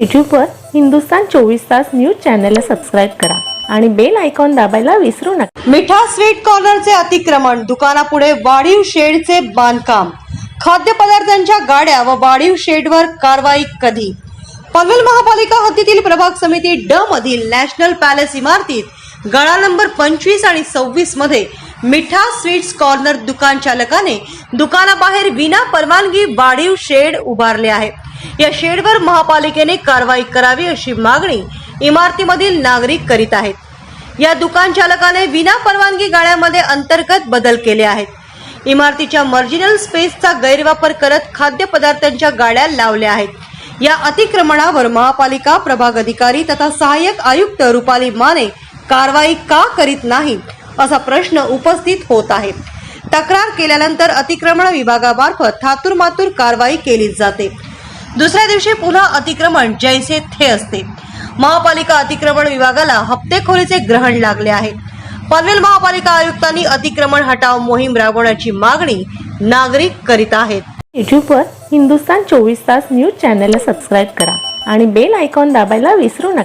यूट्यूबवर हिंदुस्तान 24 तास न्यूज चॅनलला सबस्क्राईब करा आणि बेल आयकॉन दाबायला विसरू नका। मिठा स्वीट कॉर्नरचे अतिक्रमण, दुकानापुढे वाढीव शेडचे बांधकाम, खाद्यपदार्थांच्या गाड्या व वाढीव शेडवर कारवाई कधी? पनवेल महापालिका हद्दीतील प्रभाग समिती ड मधील नॅशनल पॅलेस इमारतीत गळा नंबर 25 आणि 26 मध्ये मिठा स्वीट्स कॉर्नर दुकान चालकाने दुकानाबाहेर विना परवानगी वाढीव शेड उभारले आहे। या शेडवर महापालिकेने कारवाई करावी अशी मागणी इमारतीमधील नागरिक करीत आहेत। या दुकान चालकाने विना परवानगी गाड्यामध्ये अंतर्गत बदल केले आहेत। इमारतीच्या मार्जिनल स्पेसचा गैरवापर करत खाद्यपदार्थांच्या गाड्या लावल्या आहेत। या अतिक्रमणावर महापालिका प्रभाग अधिकारी तथा सहाय्यक आयुक्त रुपाली माने कारवाई का करीत नाही असा प्रश्न उपस्थित होत आहे। तक्रार केल्यानंतर अतिक्रमण विभागामार्फत थातुरमातुर कारवाई केली जाते। दुसऱ्या दिवशी पुन्हा अतिक्रमण जैसे थे असते। महापालिका अतिक्रमण विभागाला हप्तेखोरीचे ग्रहण लागले आहे। पनवेल महापालिका आयुक्तांनी अतिक्रमण हटाव मोहीम राबवण्याची मागणी नागरिक करीत आहेत। यूट्यूबवर हिंदुस्तान 24 तास न्यूज चॅनलला सबस्क्राईब करा आणि बेल आयकॉन दाबायला विसरू नका।